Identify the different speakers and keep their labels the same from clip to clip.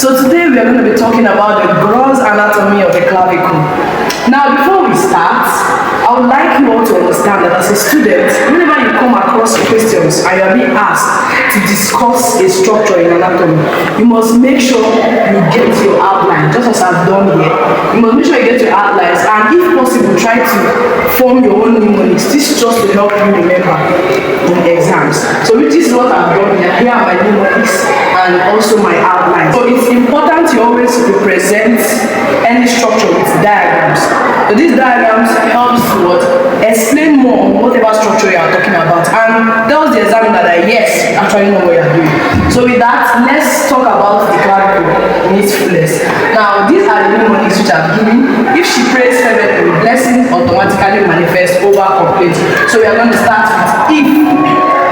Speaker 1: So today we are going to be talking about the gross anatomy of the clavicle. Now before we start, I would like you all to understand that as a student, whenever you come across questions and you are being asked to discuss a structure in anatomy, you must make sure you get your outline, just as I've done here. You must make sure you get your outlines, and if possible, try to form your own mnemonics. This is just to help you remember in exams. So this is what I've done here. Here are my mnemonics and also my outline. So it's important you always represent any structure with diagrams. So these diagrams helps to what? Explain more on whatever structure you are talking about, and tells the examiner that yes, you actually know what you are doing. So with that, let's talk about the clavicle in its fullest. Now these are the mnemonics which I've given. If she prays fervently, blessings automatically manifest over complaints. So we are going to start with if,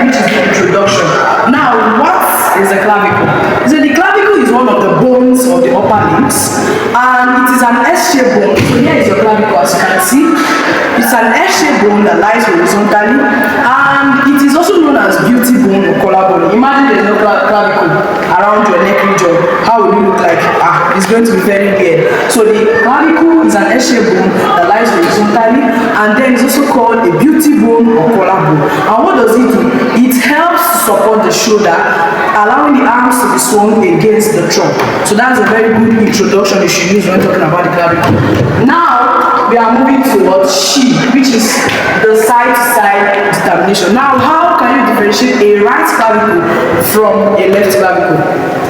Speaker 1: which is the introduction. Now what is the clavicle? So the clavicle is one of the bones of the upper limbs, and it is an S-shaped bone. So here is your clavicle, as you can see. It's an S-shaped bone that lies horizontally, and it is also known as beauty bone or collarbone. Imagine there's no clavicle around your neck region. How will you look like? It's going to be very weird. So the clavicle is an S-shaped bone that lies horizontally, and then it's also called a beauty bone or collarbone. And what does it do? It helps to support the shoulder, allowing the arms to be swung against the trunk. So that's a very good introduction you should use when talking about the clavicle. Now we are moving to what she, which is the side-to-side determination. Now how can you differentiate a right clavicle from a left clavicle?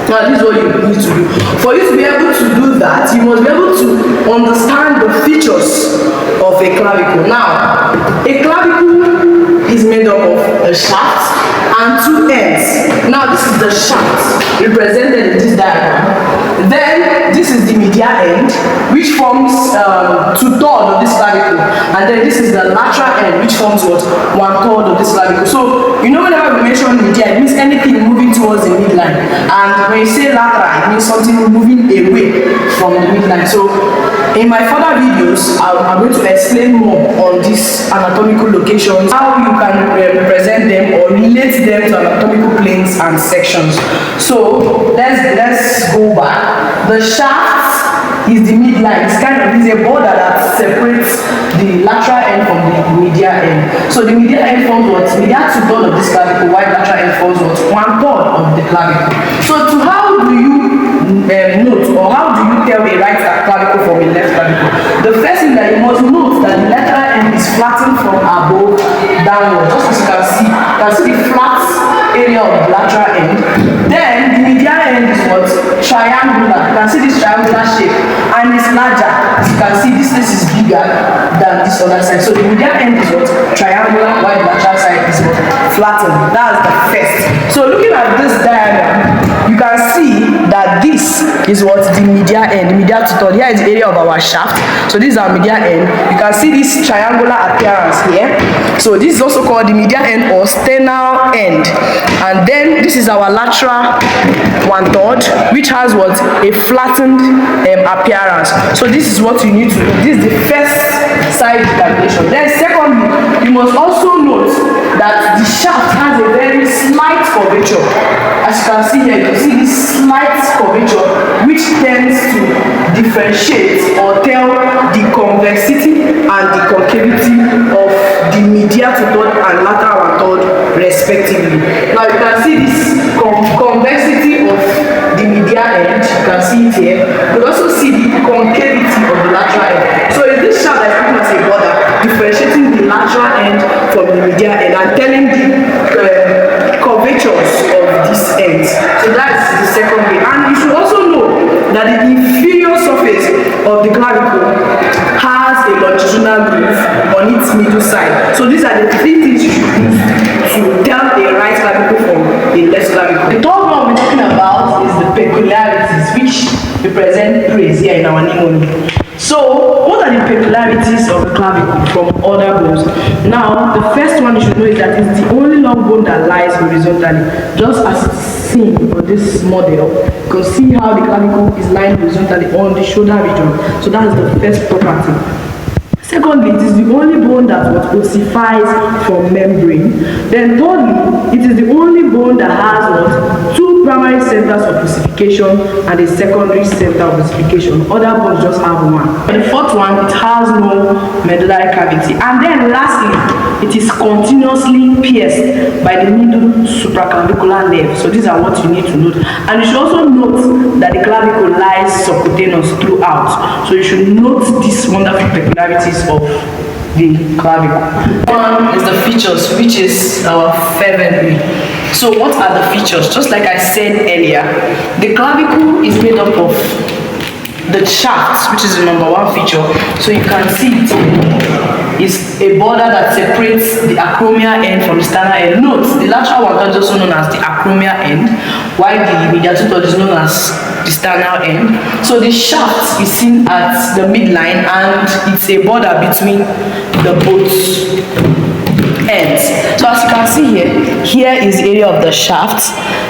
Speaker 1: Now this is what you need to do. For you to be able to do that, you must be able to understand the features of a clavicle. Now a clavicle is made up of a shaft and two ends. Now this is the shaft represented in this diagram. Then this is the medial end, which forms 2/3 of this clavicle, and then this is the lateral end, which forms what? 1/3 of this clavicle. So you know whenever we mention medial, it means anything moving towards the midline, and when you say lateral, it means something moving away from the midline. So in my further videos, I'm going to explain more on these anatomical locations, how you can represent them or relate them to anatomical planes and sections. So let's go back. The shaft is the midline. It's a border that separates the lateral end from the medial end. So the medial end forms what? Medial 2/3 of this clavicle, while lateral end forms what? 1/3 of the clavicle. So to how do you note, or how do you tell a right clavicle from a left clavicle? The first thing that you must note that the lateral end is flattened from above downward. Just as you can see the flat area of the lateral end. Then the medial end is what? Triangular. You can see this triangular shape, and it's larger. As you can see, this is bigger than this other side. So the medial end is what? Triangular, while the lateral side is what? Flattened. That's the first. So looking at this diagram, you can see that this is what? The medial end. The medial 2/3. Here is the area of our shaft. So this is our medial end. You can see this triangular appearance here. So this is also called the medial end or sternal end. And then this is our lateral 1/3, which has what? A flattened appearance. So this is what you need to do. This is the first side determination. Then secondly, you must also note that the shaft has a very slight curvature. As you can see here, you can see this slight curvature, which tends to differentiate or tell the convexity and the concavity of the medial 2/3 and lateral 1/3 respectively. Now you can see this convexity of the medial end, you can see it here. You also see the concavity of the lateral end. So in this shaft that is looking as a border, differentiating the lateral end from the medial end and telling the curvatures of these ends. So that's the second way. And you should also know that the inferior surface of the clavicle has a longitudinal groove on its middle side. So these are the three things you should use to tell a right clavicle from a left clavicle. The third one we're talking about is the peculiarities, which represent praise here in our mnemonic. So what are the peculiarities of the clavicle from other bones? Now the first one you should know is that it's the only long bone that lies horizontally, just as it's seen on this model. You can see how the clavicle is lying horizontally on the shoulder region. So that's the first property. Secondly, it is the only bone that what ossifies from membrane. Then thirdly, it is the only bone that has what two primary centers of ossification and a secondary center of ossification. Other bones just have one. And the fourth one, it has no medullary cavity. And then lastly, it is continuously pierced by the middle supraclavicular nerve. So these are what you need to note. And you should also note that the clavicle lies subcutaneous throughout. So you should note these wonderful peculiarities of the clavicle. One is the features, which is our fervently. So what are the features? Just like I said earlier, the clavicle is made up of the shaft, which is the number one feature. So you can see it is a border that separates the acromial end from the sternal end. Note, the lateral one is also known as the acromial end, while the medial two-third is known as the sternal end. So the shaft is seen at the midline, and it's a border between the both ends. So as you can see here is the area of the shaft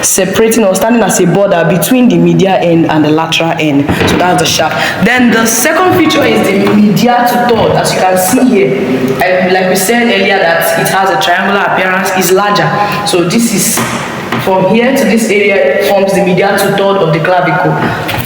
Speaker 1: separating or standing as a border between the medial end and the lateral end. So that's the shaft. Then the second feature is the medial two-third. As you can see here, like we said earlier, that it has a triangular appearance, is larger. So this is from here to this area forms the medial two-third of the clavicle,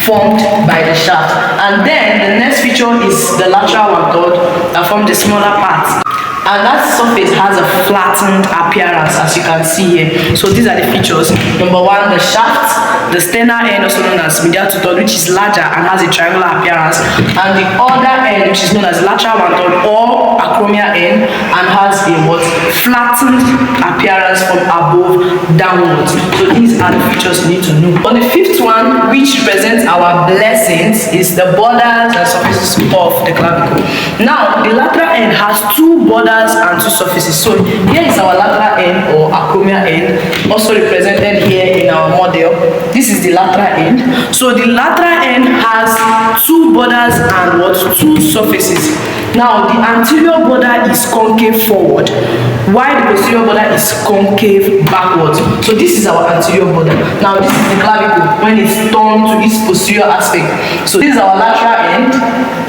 Speaker 1: formed by the shaft. And then the next feature is the lateral one-third that forms the smaller part. And that surface has a flattened appearance, as you can see here. So these are the features. Number one, the shaft, the sternal end, also known as medial two-third, which is larger and has a triangular appearance, and the other end, which is known as lateral one-third or acromial end, and has a what flattened appearance from above downwards. So these are the features you need to know. On the fifth one, which represents our blessings, is the borders and surfaces of the clavicle. Now, the lateral end has two borders and two surfaces. So here is our lateral end or acromial end, also represented here in our model. This is the lateral end. So the lateral end has two borders and what two surfaces. Now the anterior border is concave forward, while the posterior border is concave backwards. So this is our anterior border. Now this is the clavicle when it's turned to its posterior aspect. So this is our lateral end.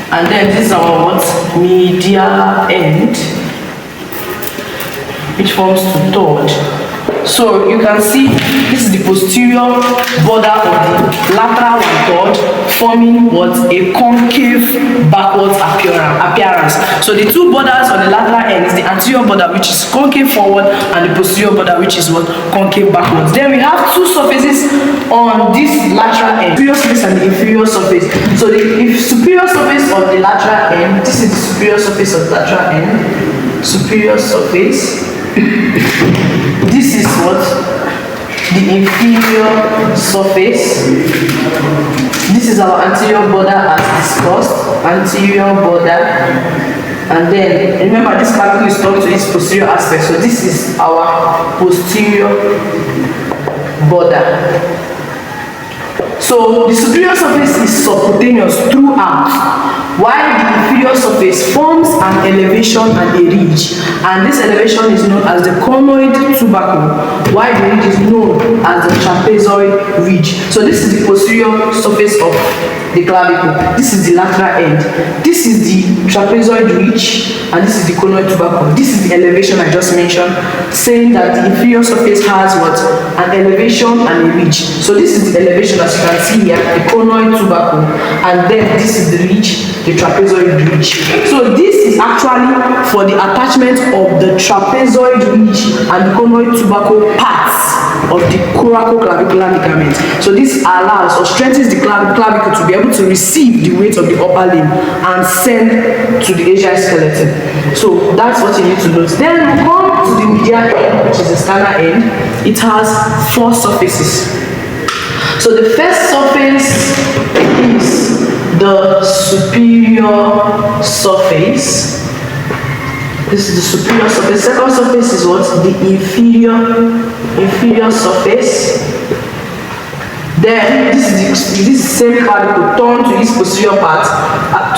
Speaker 1: And then this is our what medial end, which forms two-third. So you can see this is the posterior border of the lateral one-third, forming what a concave backwards appearance. So the two borders on the lateral end is the anterior border, which is concave forward, and the posterior border, which is what concave backwards. Then we have two surfaces on this lateral end, superior surface and the inferior surface. So the superior surface of the lateral end, this is the superior surface of the lateral end, superior surface. This is what the inferior surface. This is our anterior border as discussed, anterior border. And then remember, this clavicle is turned to its posterior aspect, so this is our posterior border. So the superior surface is subcutaneous throughout, while the inferior surface forms an elevation and a ridge, and this elevation is known as the conoid tubercle, while the ridge is known as the trapezoid ridge. So this is the posterior surface of the clavicle, this is the lateral end, this is the trapezoid ridge, and this is the conoid tubercle. This is the elevation I just mentioned, saying that the inferior surface has what? An elevation and a ridge. So this is the elevation, as you can see here, the conoid tubercle, and then this is the ridge, the trapezoid ridge. So this is actually for the attachment of the trapezoid ridge and the conoid tubercle parts of the coracoclavicular ligament. So this allows or strengthens the clavicle to be able to receive the weight of the upper limb and send to the axial skeleton. So that's what you need to note. Then we come to the medial end, which is the sternal end. It has four surfaces. So the first surface is the superior surface. This is the superior surface. The second surface is what? The inferior surface. Then this is the same clavicle turned to its posterior part,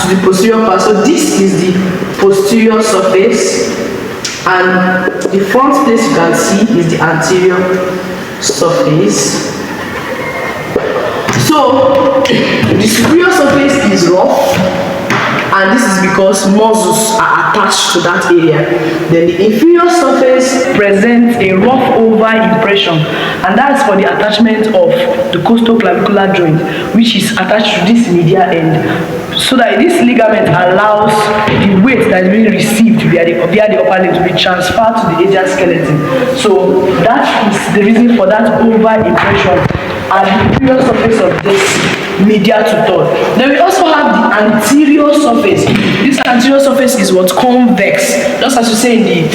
Speaker 1: to the posterior part. So this is the posterior surface, and the front place you can see is the anterior surface. So the superior surface is rough, and this is because muscles are attached to that area. Then the inferior surface presents a rough over impression, and that's for the attachment of the costoclavicular joint, which is attached to this medial end, so that this ligament allows the weight that is being received via the upper limb to be transferred to the axial skeleton. So that is the reason for that over impression at the inferior surface of this medial to third. Then we also have the anterior surface. This anterior surface is what convex, just as you say in the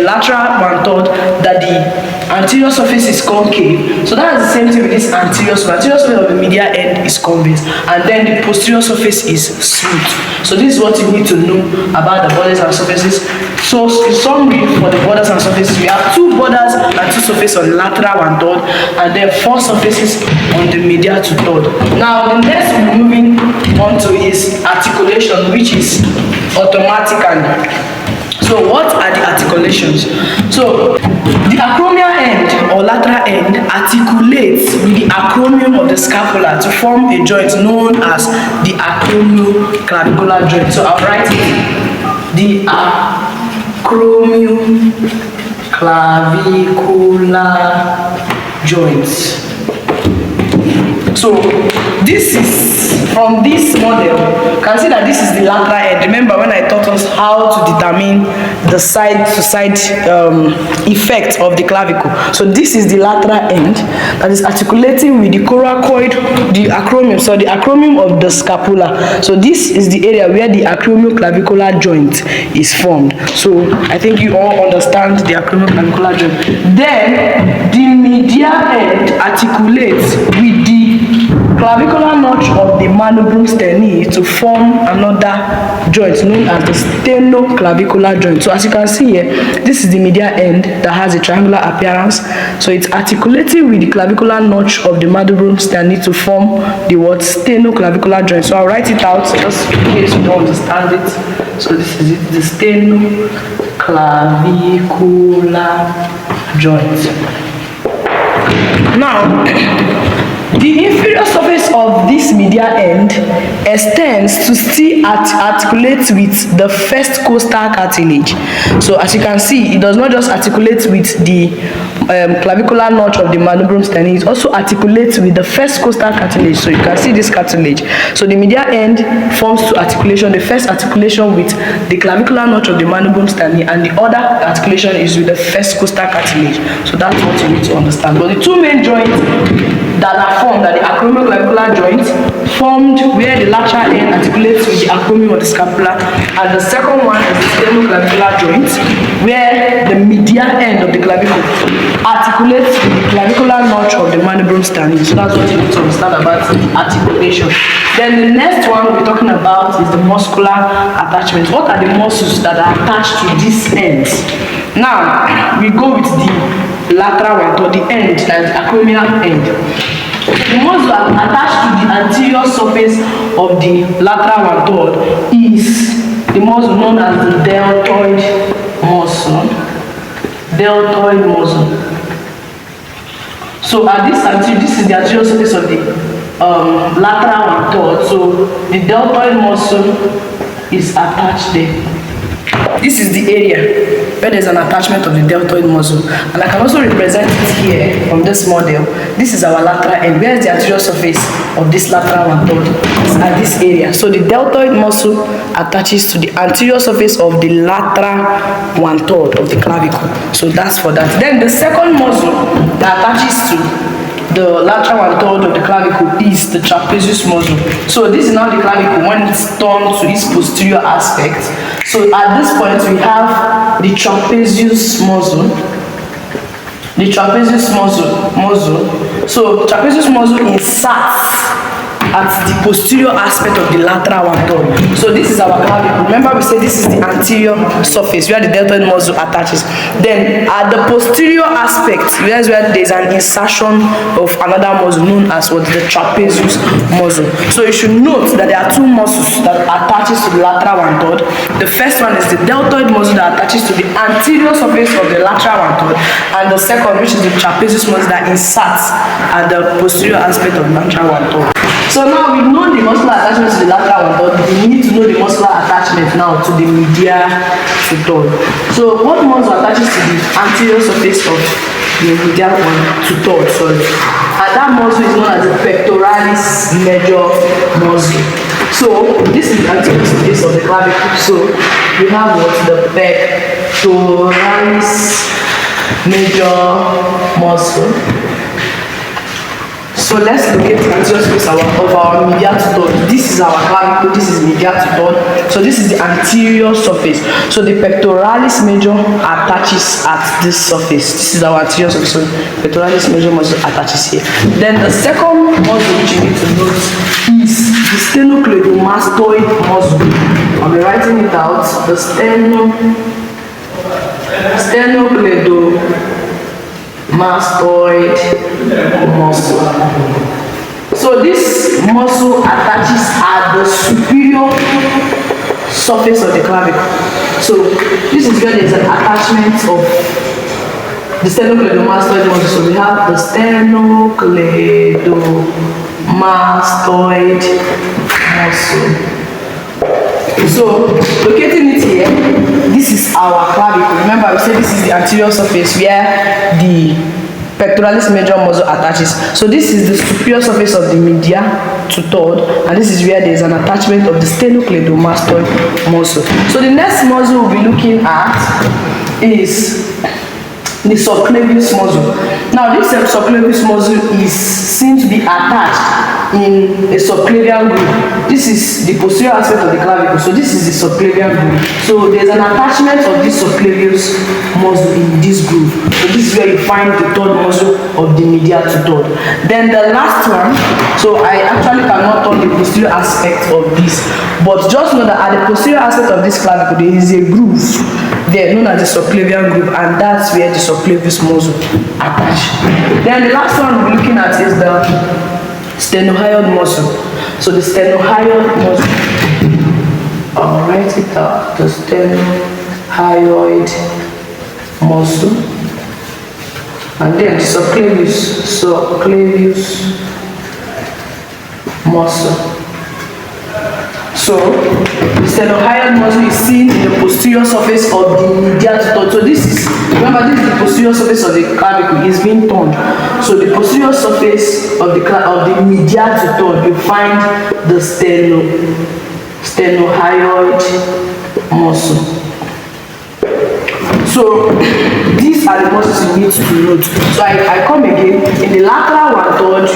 Speaker 1: lateral one-third that the anterior surface is concave. So that is the same thing with this anterior surface. Anterior surface of the medial end is convex, and then the posterior surface is smooth. So this is what you need to know about the borders and surfaces. So in summary, for the borders and surfaces, we have 2 borders and 2 surfaces on the lateral one-third, and then 4 surfaces on the medial to third. Now the next we're moving on to is articulation, which is automatically. So what are the articulations? So the acromial end or lateral end articulates with the acromion of the scapula to form a joint known as the acromioclavicular joint. So I'll write it, the acromioclavicular joint. So this is from this model, you can see that this is the lateral end. Remember when I taught us how to determine the side to side effect of the clavicle. So this is the lateral end that is articulating with the coracoid, the acromion, so the acromion of the scapula. So this is the area where the acromioclavicular joint is formed. So I think you all understand the acromioclavicular joint. Then the medial end articulates with the clavicular notch of the manubrum sternum to form another joint known as the sternoclavicular joint. So as you can see here, this is the medial end that has a triangular appearance. So it's articulating with the clavicular notch of the manubrum sternum to form the word sternoclavicular joint. So I'll write it out just in case you don't understand it. So this is it, the sternoclavicular joint. Now, the inferior surface of this medial end extends to still articulate with the first costal cartilage. So as you can see, it does not just articulate with the clavicular notch of the manubrum sternum, it also articulates with the first costal cartilage. So you can see this cartilage. So the medial end forms 2 articulation. The first articulation with the clavicular notch of the manubrum sternum, and the other articulation is with the first costal cartilage. So that's what you need to understand. But the 2 main joints that are formed are the acromioclavicular joint, formed where the lateral end articulates with the acromion of the scapula, and the second one is the sternoclavicular joint, where the medial end of the clavicle articulates with the clavicular notch of the manubrum sternum. So that's what you need to understand about articulation. Then the next one we're talking about is the muscular attachment. What are the muscles that are attached to these ends? Now we go with the lateral one, or the end, that is the acromial end. The muscle attached to the anterior surface of the lateral one-third is the muscle known as the deltoid muscle. Deltoid muscle. So at this anterior, this is the anterior surface of the lateral one-third. So the deltoid muscle is attached there. This is the area where there's an attachment of the deltoid muscle, and I can also represent it here from this model. This is our lateral end. Where is the anterior surface of this lateral one-third? It's at this area. So the deltoid muscle attaches to the anterior surface of the lateral one-third of the clavicle. So that's for that. Then the second muscle that attaches to the lateral one-third of the clavicle is the trapezius muscle. So this is now the clavicle when it's turned to its posterior aspect. So at this point we have the trapezius muscle. The trapezius muscle. So trapezius muscle inserts at the posterior aspect of the lateral one-third. So this is our clavicle. Remember we said this is the anterior surface where the deltoid muscle attaches. Then at the posterior aspect, that's where there is an insertion of another muscle known as what, the trapezius muscle. So you should note that there are 2 muscles that attaches to the lateral one-third. The first one is the deltoid muscle that attaches to the anterior surface of the lateral one-third, and the second, which is the trapezius muscle, that inserts at the posterior aspect of the lateral one-third. So now we've known the muscular attachment to the lateral one, but we need to know the muscular attachment now to the medial tutor. So what muscle attaches to the anterior surface of the medial one tutor? Sorry. And that muscle is known as the pectoralis major muscle. So this is the anterior surface of the clavicle. So we have what? The pectoralis major muscle. So let's locate the anterior surface of our medial tutor. This is our clavicle, this is medial tutor. So this is the anterior surface. So the pectoralis major attaches at this surface. This is our anterior surface. So pectoralis major muscle attaches here. Then the second muscle which you need to note is the sternocleidomastoid muscle. I'll be writing it out. The sternocleidomastoid muscle. So this muscle attaches at the superior surface of the clavicle. So this is where there is an attachment of the sternocleidomastoid muscle. So we have the sternocleidomastoid muscle. So locating it here, this is our clavicle. Remember we said this is the anterior surface where the pectoralis major muscle attaches. So this is the superior surface of the medial tutor, and this is where there is an attachment of the sternocleidomastoid muscle. So the next muscle we'll be looking at is the subclavius muscle. Now this subclavius muscle is seen to be attached in a subclavian groove. This is the posterior aspect of the clavicle. So this is the subclavian groove. So there's an attachment of this subclavius muscle in this groove. So this is where you find the third muscle of the medial tutor. Then the last one, so I actually cannot turn the posterior aspect of this, but just know that at the posterior aspect of this clavicle there is a groove there known as the subclavian groove, and that's where the subclavius muscle attach. Then the last one we're looking at is the sternocleidomastoid muscle. So the sternocleidomastoid muscle, I'll write it out, the sternocleidomastoid muscle, and then the subclavius muscle. So the sternocleidomastoid muscle is seen in the posterior surface of the medial tutor. So this is, remember, this is the posterior surface of the clavicle is being turned. So the posterior surface of the medial tutor, you find the sternocleidomastoid muscle. So these are the muscles you need to note. So I come again. In the lateral one third,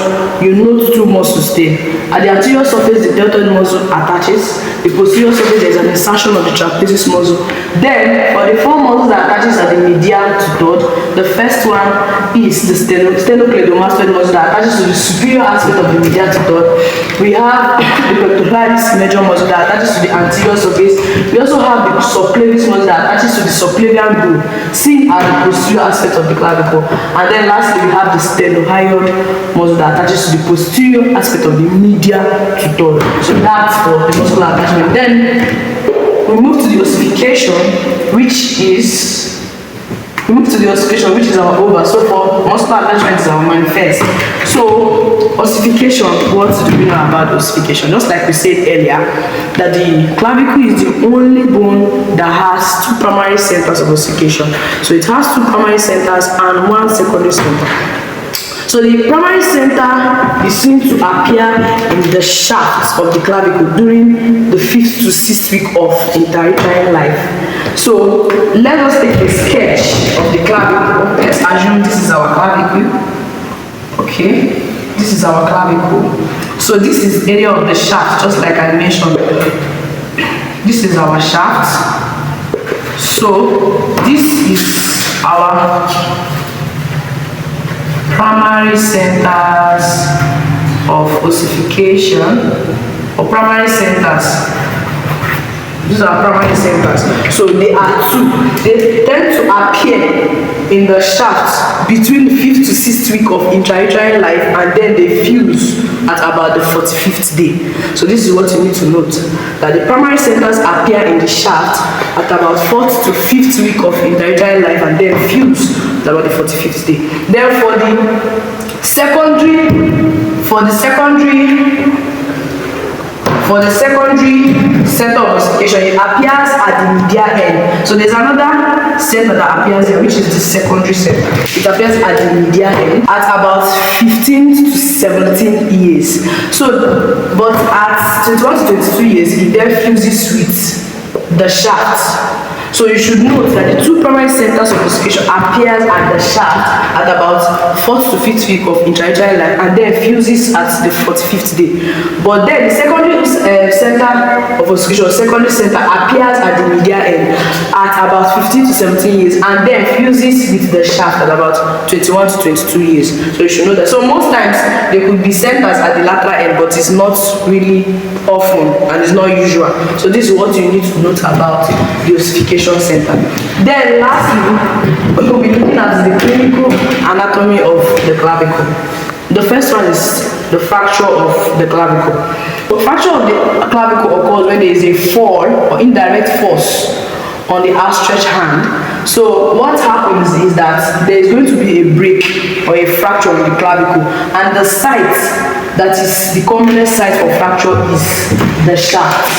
Speaker 1: you note two muscles there. At the anterior surface, the deltoid muscle attaches. The posterior surface, there is an insertion of the trapezius muscle. Then, for the four muscles that attaches at the medial tutor, the first one is the sternocleidomastoid muscle that attaches to the superior aspect of the medial tutor. We have the pectoralis major muscle that attaches to the anterior surface. We also have the subclavius muscle that attaches to the subclavian groove, seen at the posterior aspect of the clavicle. And then lastly, we have the sternocleidomastoid muscle that attaches to the posterior aspect of the medial tutor. So that's for the muscular attachment. Then we move to the ossification, which is our over. So for muscular attachment is our manifest. So ossification, what do we know about ossification? Just like we said earlier, that the clavicle is the only bone that has two primary centers of ossification. So it has two primary centers and one secondary center. So the primary center is seen to appear in the shaft of the clavicle during the 5th to 6th week of intrauterine life. So let us take a sketch of the clavicle. Let's assume this is our clavicle. Okay, this is our clavicle. So this is area of the shaft, just like I mentioned. This is our shaft. So this is our primary centers of ossification, or primary centers. These are primary centers. So they are two. They tend to appear in the shaft between the 5th to 6th week of intrauterine life, and then they fuse at about the 45th day. So this is what you need to note, that the primary centers appear in the shaft at about 4th to 5th week of intrauterine life, and then fuse at about the 45th day. Therefore, the For the secondary center of ossification, it appears at the medial end. So there's another center that appears here, which is the secondary center. It appears at the medial end at about 15 to 17 years. So, but at 21 to 22 years, it then fuses with the shaft. So you should note that the two primary centers of ossification appears at the shaft at about 4th to 5th week of intrauterine life and then fuses at the 45th day. But then the secondary center of ossification, secondary center appears at the medial end at about 15 to 17 years and then fuses with the shaft at about 21 to 22 years. So you should know that. So most times there could be centers at the lateral end, but it's not really often and it's not usual. So this is what you need to note about the ossification center. Then lastly, we will be looking at the clinical anatomy of the clavicle. The first one is the fracture of the clavicle. The fracture of the clavicle occurs when there is a fall or indirect force on the outstretched hand. So what happens is that there is going to be a break or a fracture on the clavicle, and the site that is the commonest site for fracture is the shaft.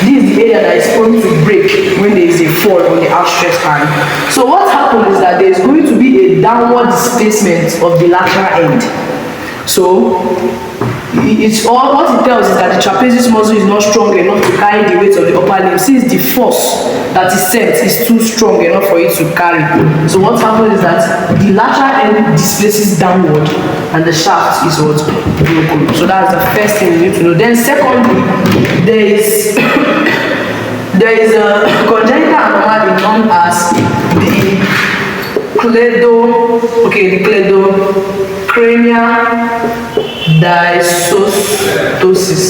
Speaker 1: This is the area that is prone to break when there is a fall on the outstretched hand. So what happens is that there is going to be a downward displacement of the lateral end. So it's all what it tells is that the trapezius muscle is not strong enough to carry the weight of the upper limb, since the force that is sent is too strong enough for it to carry. So what happens is that the lateral end displaces downward and the shaft is what broken. So that's the first thing you need to know. Then secondly, there is a congenital anomaly known as the cleidocranial dysostosis.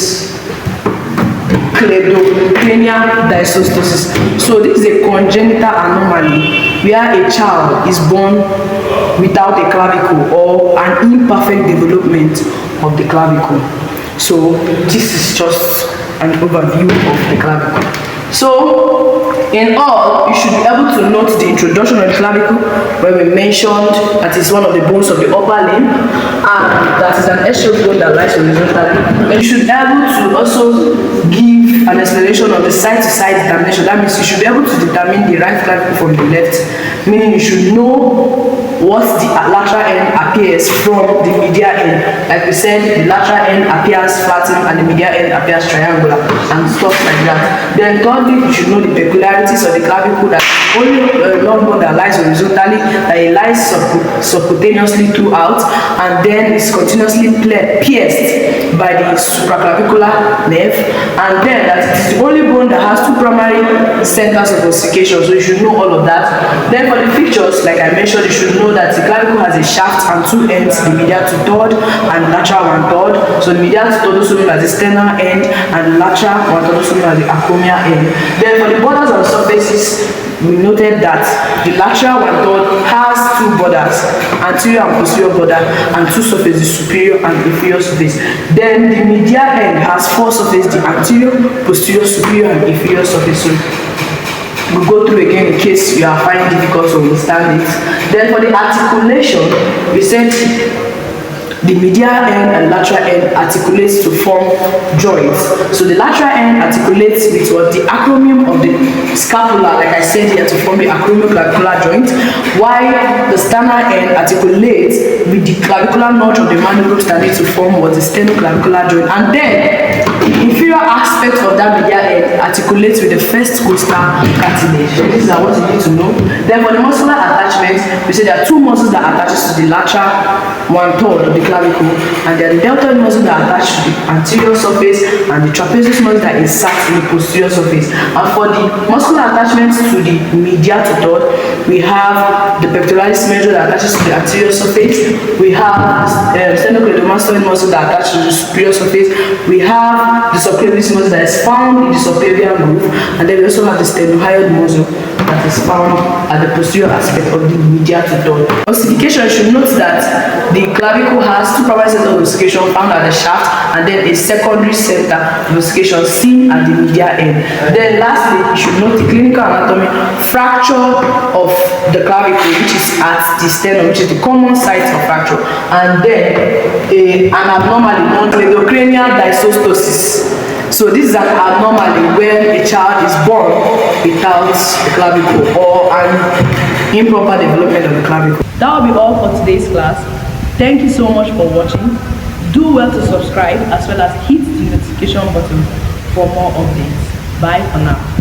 Speaker 1: Cleidocranial dysostosis. So this is a congenital anomaly where a child is born without a clavicle or an imperfect development of the clavicle. So this is just an overview of the clavicle. So in all, you should be able to note the introduction of the clavicle, where we mentioned that is one of the bones of the upper limb and that is an extra bone that lies horizontally. And you should be able to also give an explanation of the side-to-side determination. That means you should be able to determine the right clavicle from the left, meaning you should know what the lateral end appears from the medial end. Like we said, the lateral end appears flattened and the medial end appears triangular and stuff like that. Then thirdly, you should know the peculiarities of the clavicle, that only a long bone that lies horizontally, that it lies subcutaneously throughout, and then is continuously pierced by the supraclavicular nerve, and then that it is the only bone that has two primary centers of ossification. So you should know all of that. Then for the features, like I mentioned, you should know that the clavicle has a shaft and two ends, the medial two-third and lateral one-third. So the medial two-third also known as the sternal end, and the lateral one-third also known as the acromial end. Then for the borders and surfaces, we noted that the lateral one-third has two borders, anterior and posterior border, and two surfaces, the superior and inferior surface. Then the medial end has four surfaces, the anterior, posterior, superior, and inferior surface. So we'll go through again in case you are finding it difficult to understand it. Then for the articulation, we said the medial end and lateral end articulates to form joints. So the lateral end articulates with what the acromion of the scapula, like I said here, to form the acromioclavicular joint, while the sternal end articulates with the clavicular notch of the mandible sternum to form what the sternoclavicular joint. And then the inferior aspect of that medial end articulates with the first costal cartilage. So this is what you need to know. Then for the muscular attachments, we say there are two muscles that attaches to the lateral one-third of the clavicle, and there are the deltoid muscle that attach to the anterior surface and the trapezius muscle that inserts in the posterior surface. And for the muscular attachments to the medial two-third, we have the pectoralis major that attaches to the anterior surface. We have sternocleidomastoid muscle that attaches to the superior surface. We have the subclavius muscle that is found in the subclavian groove, and then we also have the sternocleidomastoid muscle that is found at the posterior aspect of the medial tudor. Ossification, you should note that the clavicle has two primary centers of ossification found at the shaft and then a secondary center of ossification seen at the medial end. Then lastly, you should note the clinical anatomy: fracture of the clavicle, which is at the sternum, which is the common site of fracture, and then an abnormality known as cleidocranial dysostosis. So this is an abnormality when a child is born without the clavicle or an improper development of the clavicle. That will be all for today's class. Thank you so much for watching. Do well to subscribe as well as hit the notification button for more updates. Bye for now.